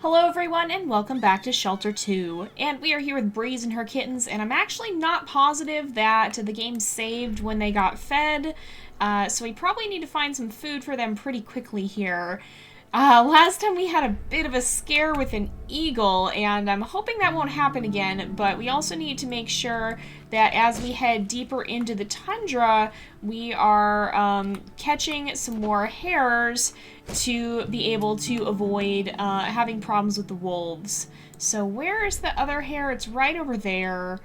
Hello everyone and welcome back to Shelter 2. And we are here with Breeze and her kittens, and I'm actually not positive that the game saved when they got fed, so we probably need to find some food for them pretty quickly here. Last time we had a bit of a scare with an eagle, and I'm hoping that won't happen again, but we also need to make sure that as we head deeper into the tundra, we are catching some more hares to be able to avoid having problems with the wolves. So where is the other hare? It's right over there,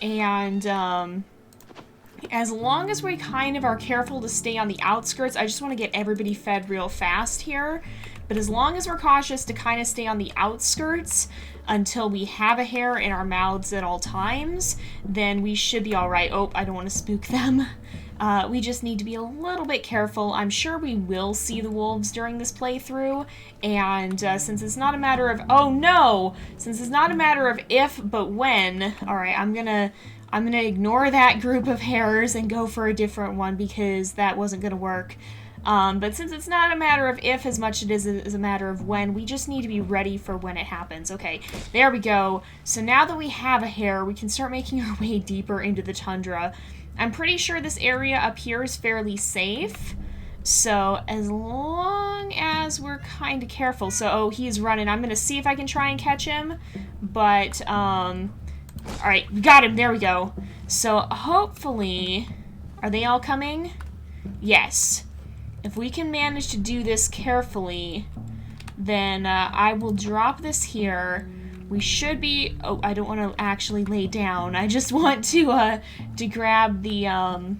and as long as we kind of are careful to stay on the outskirts, I just want to get everybody fed real fast here. But as long as we're cautious to kind of stay on the outskirts until we have a hare in our mouths at all times, then we should be all right. Oh, I don't want to spook them. We just need to be a little bit careful. I'm sure we will see the wolves during this playthrough, and since it's not a matter of, oh no! Since it's not a matter of if, but when, alright, I'm gonna ignore that group of hares and go for a different one because that wasn't gonna work. But since it's not a matter of if as much as it is a matter of when, we just need to be ready for when it happens. Okay, there we go. So now that we have a hare, we can start making our way deeper into the tundra. I'm pretty sure this area up here is fairly safe. So as long as we're kind of careful. So, oh, he's running. I'm going to see if I can try and catch him. But, alright, we got him. There we go. So hopefully, are they all coming? Yes. If we can manage to do this carefully, then I will drop this here. We should be... Oh, I don't want to actually lay down. I just want to grab the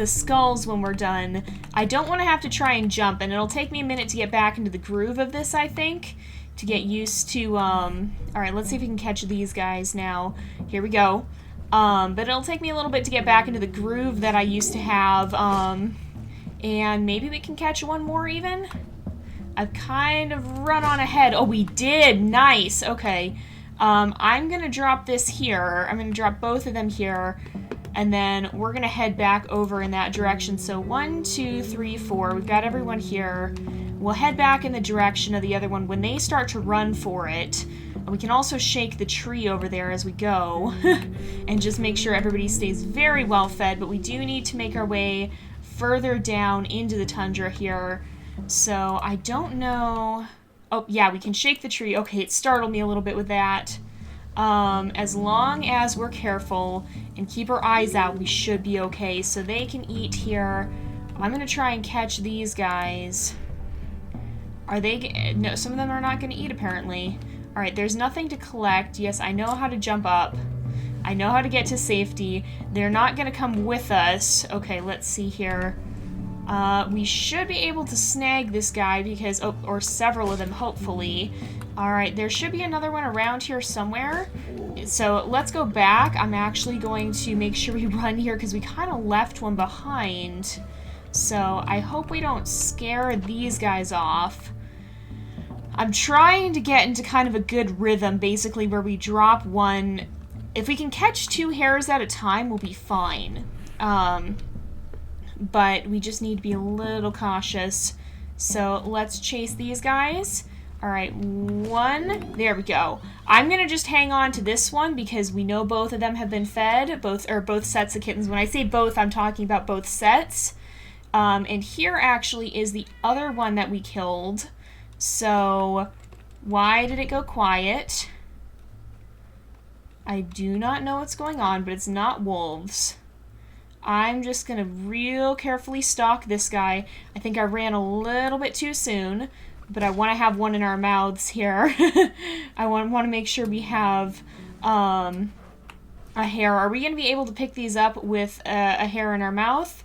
skulls when we're done. I don't want to have to try and jump, and it'll take me a minute to get back into the groove of this, I think, to get used to... Alright, let's see if we can catch these guys now. Here we go. But it'll take me a little bit to get back into the groove that I used to have, and maybe we can catch one more even? I've kind of run on ahead. Oh, we did! Nice! Okay. I'm gonna drop this here. I'm gonna drop both of them here. And then we're gonna head back over in that direction. So 1, 2, 3, 4. We've got everyone here. We'll head back in the direction of the other one. When they start to run for it, we can also shake the tree over there as we go. And just make sure everybody stays very well fed. But we do need to make our way further down into the tundra here. So, I don't know... Oh, yeah, we can shake the tree. Okay, it startled me a little bit with that. As long as we're careful and keep our eyes out, we should be okay. So they can eat here. I'm going to try and catch these guys. Are they... No, some of them are not going to eat, apparently. Alright, there's nothing to collect. Yes, I know how to jump up. I know how to get to safety. They're not going to come with us. Okay, let's see here. We should be able to snag this guy because, oh, or several of them, hopefully. Alright, there should be another one around here somewhere. So let's go back. I'm actually going to make sure we run here because we kind of left one behind. So I hope we don't scare these guys off. I'm trying to get into kind of a good rhythm, basically, where we drop one. If we can catch 2 hares at a time, we'll be fine. But we just need to be a little cautious. So let's chase these guys. Alright, 1. There we go. I'm going to just hang on to this one because we know both of them have been fed. Both sets of kittens. When I say both, I'm talking about both sets. And here actually is the other one that we killed. So why did it go quiet? I do not know what's going on, but it's not wolves. I'm just going to real carefully stalk this guy. I think I ran a little bit too soon, but I want to have one in our mouths here. I want to make sure we have a hare. Are we going to be able to pick these up with a hare in our mouth?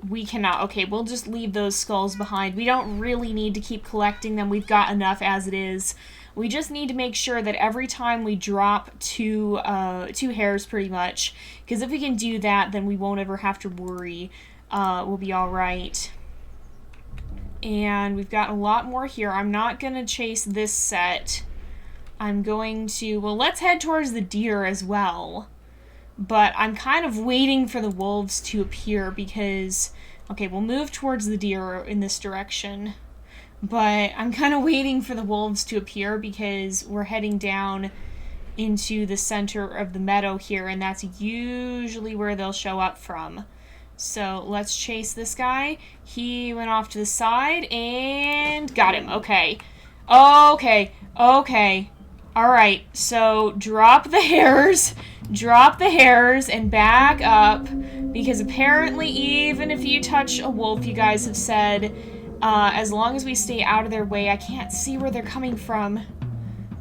We cannot. Okay, we'll just leave those skulls behind. We don't really need to keep collecting them. We've got enough as it is. We just need to make sure that every time we drop two hares, pretty much, because if we can do that, then we won't ever have to worry. We'll be all right. And we've got a lot more here. I'm not going to chase this set. I'm going to... Well, let's head towards the deer as well. But I'm kind of waiting for the wolves to appear because... Okay, we'll move towards the deer in this direction. But I'm kind of waiting for the wolves to appear because we're heading down into the center of the meadow here, and that's usually where they'll show up from. So let's chase this guy. He went off to the side and got him. Okay. Okay. Okay. Alright, so drop the hares. Drop the hares and back up. Because apparently even if you touch a wolf, you guys have said, as long as we stay out of their way, I can't see where they're coming from.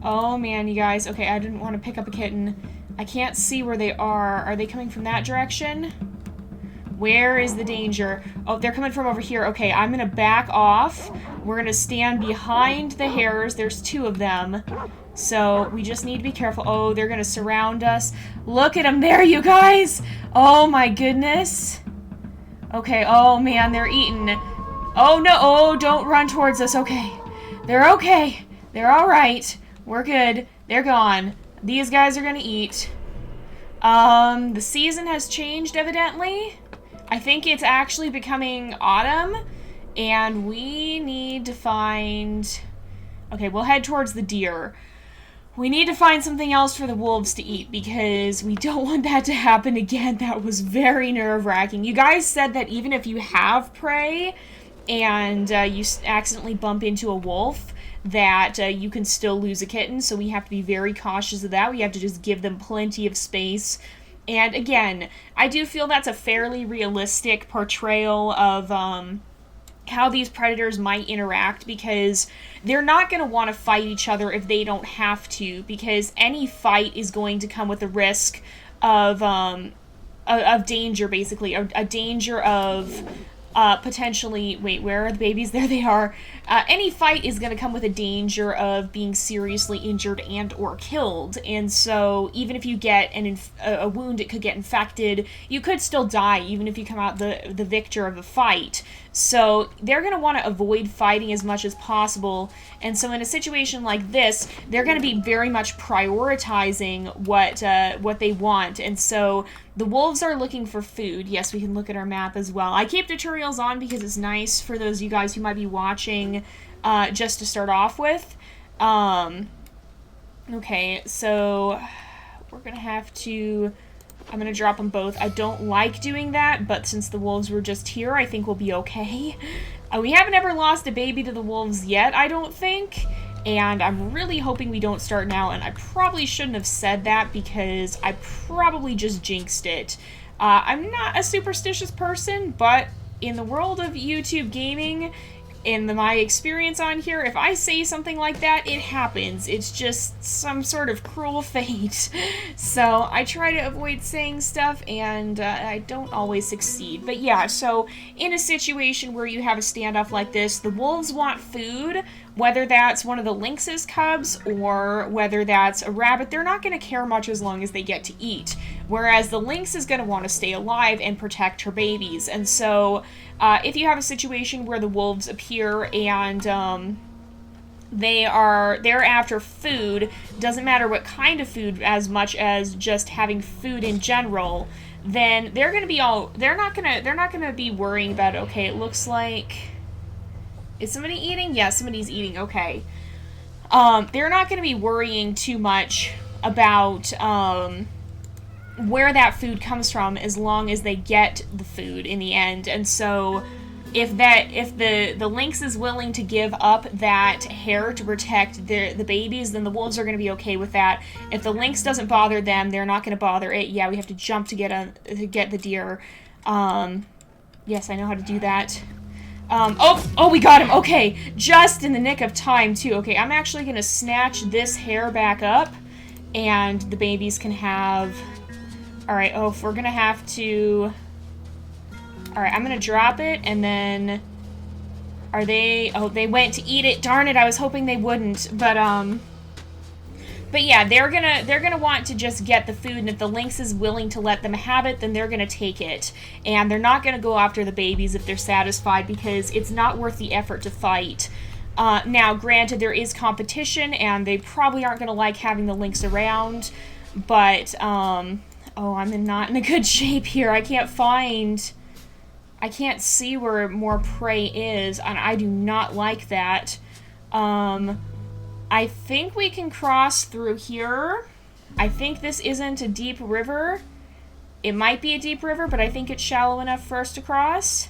Oh man, you guys. Okay, I didn't want to pick up a kitten. I can't see where they are. Are they coming from that direction? Where is the danger? Oh, they're coming from over here. Okay, I'm gonna back off. We're gonna stand behind the hares. There's 2 of them. So we just need to be careful. Oh, they're gonna surround us. Look at them there, you guys! Oh my goodness. Okay, oh man, they're eating. Oh no, oh, don't run towards us. Okay. They're okay. They're alright. We're good. They're gone. These guys are gonna eat. The season has changed, evidently. I think it's actually becoming autumn, and we need to find... Okay, we'll head towards the deer. We need to find something else for the wolves to eat, because we don't want that to happen again. That was very nerve-wracking. You guys said that even if you have prey, and you accidentally bump into a wolf, that you can still lose a kitten, so we have to be very cautious of that. We have to just give them plenty of space. And again, I do feel that's a fairly realistic portrayal of how these predators might interact, because they're not going to want to fight each other if they don't have to, because any fight is going to come with a risk of danger, basically, a danger of potentially, wait, where are the babies? There they are. Any fight is going to come with a danger of being seriously injured and or killed, and so even if you get a wound, it could get infected. You could still die even if you come out the victor of the fight. So they're going to want to avoid fighting as much as possible, and so in a situation like this, they're going to be very much prioritizing what they want, and so the wolves are looking for food. Yes, we can look at our map as well. I keep tutorials on because it's nice for those of you guys who might be watching just to start off with. Okay, so we're going to have to... I'm going to drop them both. I don't like doing that, but since the wolves were just here, I think we'll be okay. We haven't ever lost a baby to the wolves yet, I don't think. And I'm really hoping we don't start now, and I probably shouldn't have said that because I probably just jinxed it. I'm not a superstitious person, but in the world of YouTube gaming, in my experience on here, if I say something like that, it happens. It's just some sort of cruel fate. So I try to avoid saying stuff, and I don't always succeed. But yeah, so in a situation where you have a standoff like this, the wolves want food, whether that's one of the lynx's cubs or whether that's a rabbit. They're not going to care much as long as they get to eat. Whereas the lynx is going to want to stay alive and protect her babies. And so if you have a situation where the wolves appear and they're after food, doesn't matter what kind of food as much as just having food in general, then they're going to be they're not going to be worrying about, okay, it looks like, is somebody eating? Yeah, somebody's eating. Okay. They're not going to be worrying too much about where that food comes from as long as they get the food in the end. And so if the lynx is willing to give up that hare to protect the babies, then the wolves are going to be okay with that. If the lynx doesn't bother them, they're not going to bother it. Yeah, we have to jump to get the deer. Yes, I know how to do that. Oh, we got him. Okay, just in the nick of time, too. Okay, I'm actually going to snatch this hare back up, and the babies can have... Alright, we're going to have to... Alright, I'm going to drop it, and then... Are they... Oh, they went to eat it. Darn it, I was hoping they wouldn't. But yeah, they're gonna want to just get the food, and if the lynx is willing to let them have it, then they're gonna take it. And they're not gonna go after the babies if they're satisfied, because it's not worth the effort to fight. Now, granted, there is competition, and they probably aren't gonna like having the lynx around, but, oh, I'm not in a good shape here. I can't find... I can't see where more prey is, and I do not like that. I think we can cross through here. I think this isn't a deep river. It might be a deep river, but I think it's shallow enough for us to cross.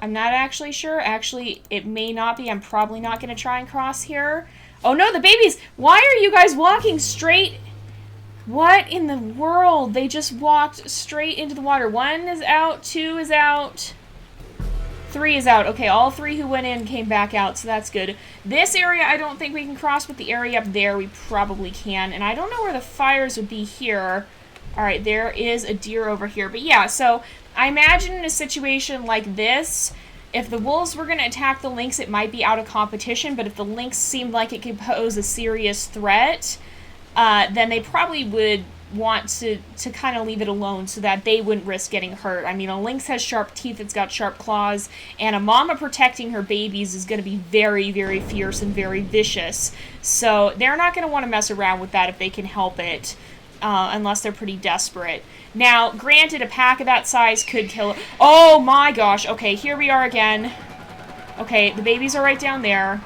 I'm not actually sure. Actually, it may not be. I'm probably not going to try and cross here. Oh no, the babies! Why are you guys walking straight? What in the world? They just walked straight into the water. 1 is out, 2 is out, 3 is out. Okay, all 3 who went in came back out, so that's good. This area I don't think we can cross, but the area up there we probably can. And I don't know where the fires would be here. Alright, there is a deer over here. But yeah, so I imagine in a situation like this, if the wolves were going to attack the lynx, it might be out of competition, but if the lynx seemed like it could pose a serious threat, then they probably would want to kind of leave it alone so that they wouldn't risk getting hurt. I mean, a lynx has sharp teeth, it's got sharp claws, and a mama protecting her babies is going to be very, very fierce and very vicious. So they're not going to want to mess around with that if they can help it, unless they're pretty desperate. Now, granted, a pack of that size could kill... Oh my gosh, okay, here we are again. Okay, the babies are right down there.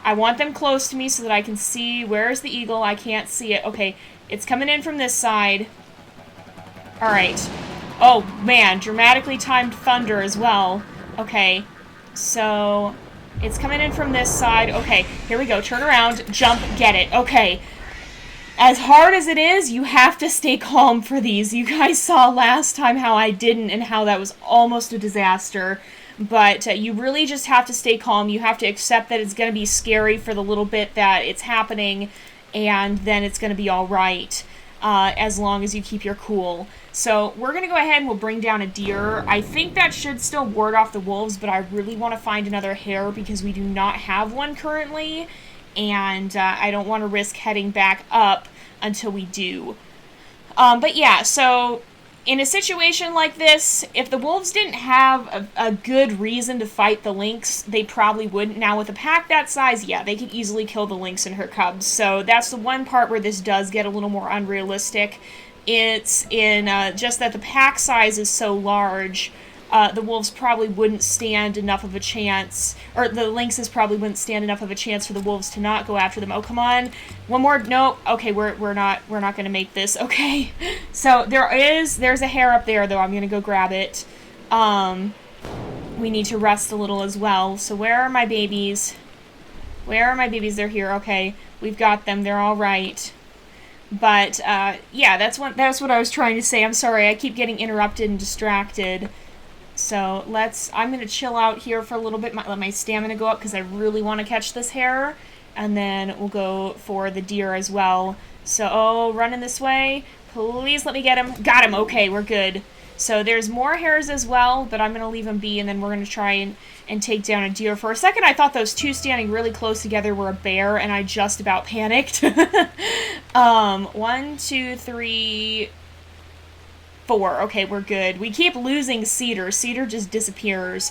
I want them close to me so that I can see... Where's the eagle? I can't see it. Okay, it's coming in from this side. Alright. Oh, man, dramatically timed thunder as well. Okay, so... It's coming in from this side. Okay, here we go. Turn around, jump, get it. Okay. As hard as it is, you have to stay calm for these. You guys saw last time how I didn't and how that was almost a disaster. But you really just have to stay calm. You have to accept that it's going to be scary for the little bit that it's happening, and then it's going to be all right, as long as you keep your cool. So we're going to go ahead and we'll bring down a deer. I think that should still ward off the wolves, but I really want to find another hare because we do not have one currently, and I don't want to risk heading back up until we do. But yeah, so... In a situation like this, if the wolves didn't have a good reason to fight the lynx, they probably wouldn't. Now, with a pack that size, yeah, they could easily kill the lynx and her cubs. So that's the one part where this does get a little more unrealistic. It's in just that the pack size is so large, the wolves probably wouldn't stand enough of a chance, or the lynxes probably wouldn't stand enough of a chance for the wolves to not go after them. Oh, come on. One more. Nope. Okay, we're not going to make this. Okay. So there's a hare up there, though. I'm going to go grab it. We need to rest a little as well. So where are my babies? Where are my babies? They're here. Okay. We've got them. They're all right. But, yeah, that's what I was trying to say. I'm sorry. I keep getting interrupted and distracted. So I'm going to chill out here for a little bit, let my stamina go up because I really want to catch this hare, and then we'll go for the deer as well. So, oh, running this way. Please let me get him. Got him. Okay, we're good. So there's more hares as well, but I'm going to leave them be, and then we're going to try and take down a deer. For a second, I thought those two standing really close together were a bear, and I just about panicked. 1, 2, 3... 4. Okay, we're good. We keep losing Cedar. Cedar just disappears.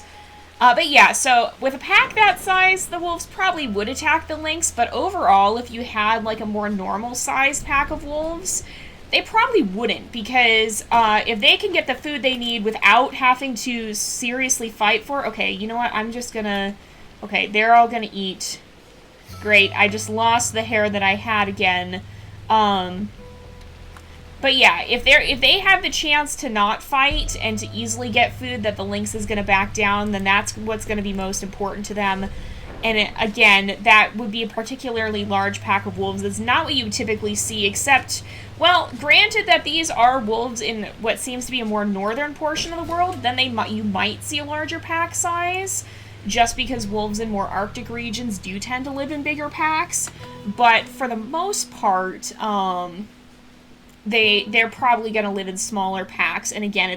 But yeah, so with a pack that size, the wolves probably would attack the lynx, but overall, if you had like a more normal-sized pack of wolves, they probably wouldn't, because if they can get the food they need without having to seriously fight for... Okay, you know what? I'm just gonna... Okay, they're all gonna eat. Great, I just lost the hare that I had again. But yeah, if they have the chance to not fight and to easily get food that the lynx is going to back down, then that's what's going to be most important to them. And again, that would be a particularly large pack of wolves. That's not what you typically see, except, well, granted that these are wolves in what seems to be a more northern portion of the world, then you might see a larger pack size, just because wolves in more Arctic regions do tend to live in bigger packs. But for the most part, they're probably going to live in smaller packs, and again,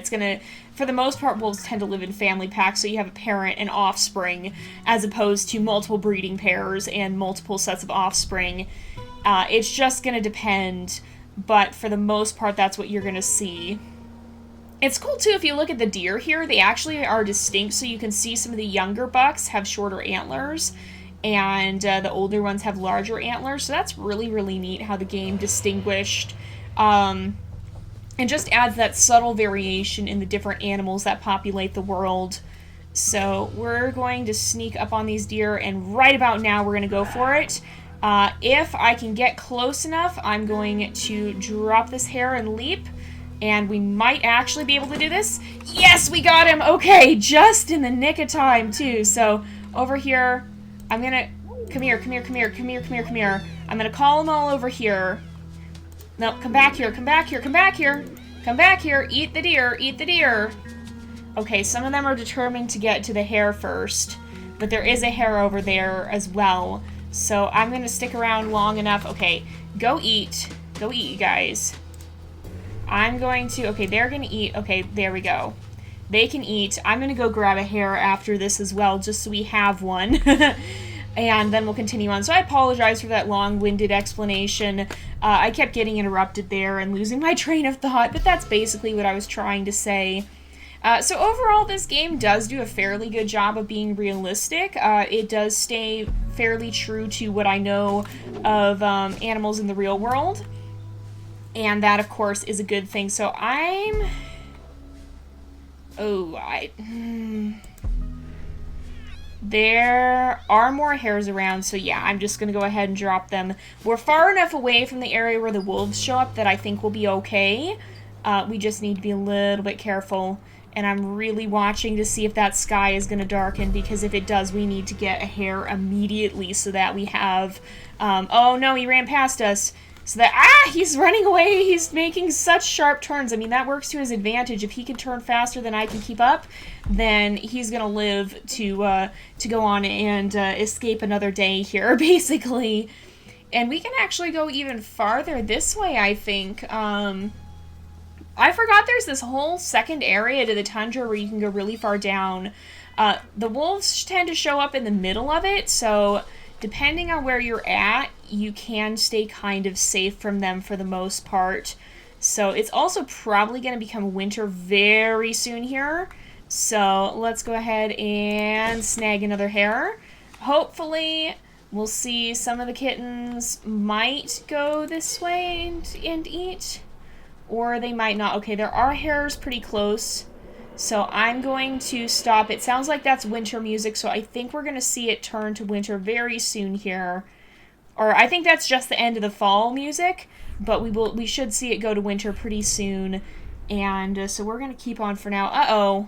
for the most part, wolves tend to live in family packs, so you have a parent and offspring, as opposed to multiple breeding pairs and multiple sets of offspring. It's just going to depend, but for the most part, that's what you're going to see. It's cool, too, if you look at the deer here, they actually are distinct, so you can see some of the younger bucks have shorter antlers, and the older ones have larger antlers, so that's really, really neat how the game distinguished and just adds that subtle variation in the different animals that populate the world. So we're going to sneak up on these deer, and right about now we're going to go for it. If I can get close enough, I'm going to drop this hare and leap, and we might actually be able to do this. Yes, we got him! Okay, just in the nick of time, too. So over here, I'm going to... Come here, come here, come here, come here, come here, come here. I'm going to call them all over here. No, come back here, come back here, come back here. Come back here, eat the deer, eat the deer. Okay, some of them are determined to get to the hare first, but there is a hare over there as well. So I'm going to stick around long enough. Okay, go eat. Go eat, you guys. I'm going to... Okay, they're going to eat. Okay, there we go. They can eat. I'm going to go grab a hare after this as well, just so we have one. And then we'll continue on. So I apologize for that long-winded explanation. I kept getting interrupted there and losing my train of thought, but that's basically what I was trying to say. So overall, this game does do a fairly good job of being realistic. It does stay fairly true to what I know of animals in the real world. And that, of course, is a good thing. So I'm... There are more hares around, so yeah, I'm just going to go ahead and drop them. We're far enough away from the area where the wolves show up that I think we'll be okay. We just need to be a little bit careful. And I'm really watching to see if that sky is going to darken, because if it does, we need to get a hare immediately so that we have... oh no, he ran past us. So that... he's running away! He's making such sharp turns. I mean, that works to his advantage. If he can turn faster than I can keep up, then he's going to live to go on and escape another day here, basically. And we can actually go even farther this way, I think. I forgot there's this whole second area to the tundra where you can go really far down. The wolves tend to show up in the middle of it, so depending on where you're at, you can stay kind of safe from them for the most part. So it's also probably going to become winter very soon here. So let's go ahead and snag another hare. Hopefully we'll see some of the kittens might go this way and eat. Or they might not. Okay, there are hares pretty close. So I'm going to stop. It sounds like that's winter music, so I think we're going to see it turn to winter very soon here. Or I think that's just the end of the fall music, but we should see it go to winter pretty soon. And so we're going to keep on for now. Uh-oh.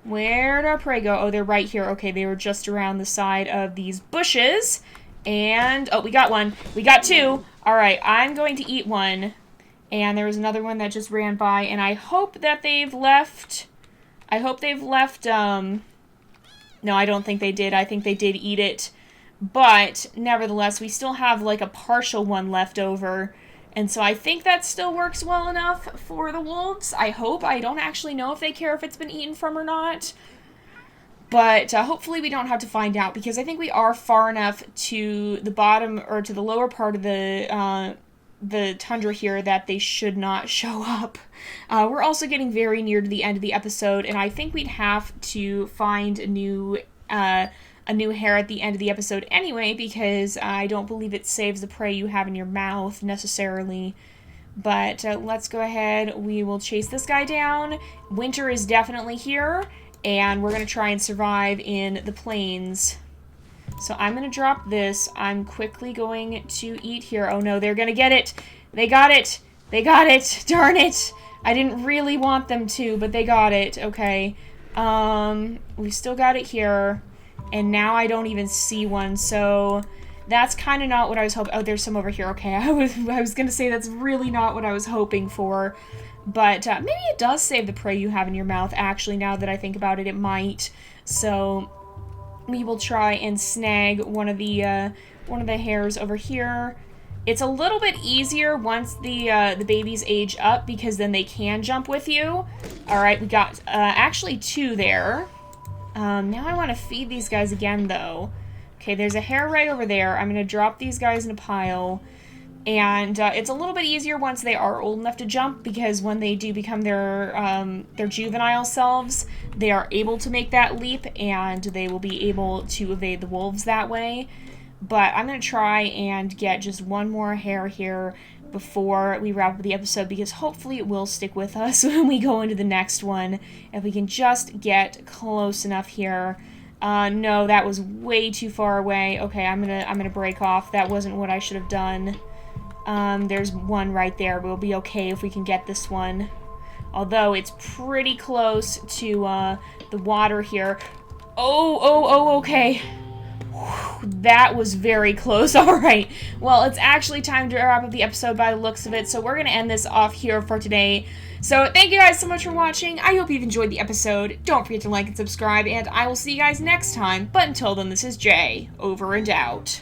Where'd our prey go? Oh, they're right here. Okay, they were just around the side of these bushes. And, oh, we got one. We got two. All right, I'm going to eat one. And there was another one that just ran by, and I hope that they've left... no, I don't think they did. I think they did eat it. But, nevertheless, we still have, like, a partial one left over. And so I think that still works well enough for the wolves. I hope. I don't actually know if they care if it's been eaten from or not. But hopefully we don't have to find out, because I think we are far enough to the bottom, or to the lower part of the tundra here that they should not show up. We're also getting very near to the end of the episode, and I think we'd have to find a new hare at the end of the episode anyway, because I don't believe it saves the prey you have in your mouth necessarily. But let's go ahead. We will chase this guy down. Winter is definitely here, and we're going to try and survive in the plains. So I'm going to drop this. I'm quickly going to eat here. Oh no, they're going to get it. They got it. They got it. Darn it. I didn't really want them to, but they got it. Okay. We still got it here. And now I don't even see one, so that's kind of not what I was hoping. Oh, there's some over here. Okay, I was going to say that's really not what I was hoping for. But maybe it does save the prey you have in your mouth. Actually, now that I think about it, it might. So we will try and snag one of the hares over here. It's a little bit easier once the babies age up, because then they can jump with you. All right, we got actually two there. Now I want to feed these guys again, though. Okay, there's a hare right over there. I'm going to drop these guys in a pile. And it's a little bit easier once they are old enough to jump, because when they do become their juvenile selves, they are able to make that leap, and they will be able to evade the wolves that way. But I'm going to try and get just one more hare here. before we wrap up the episode, because hopefully it will stick with us when we go into the next one. If we can just get close enough here. No, that was way too far away. Okay, I'm gonna break off. That wasn't what I should have done. There's one right there. We'll be okay if we can get this one. Although it's pretty close to the water here. Oh, okay. Whew, that was very close. Alright, well, it's actually time to wrap up the episode by the looks of it, so we're going to end this off here for today. So thank you guys so much for watching. I hope you've enjoyed the episode. Don't forget to like and subscribe, and I will see you guys next time. But until then, this is Jay, over and out.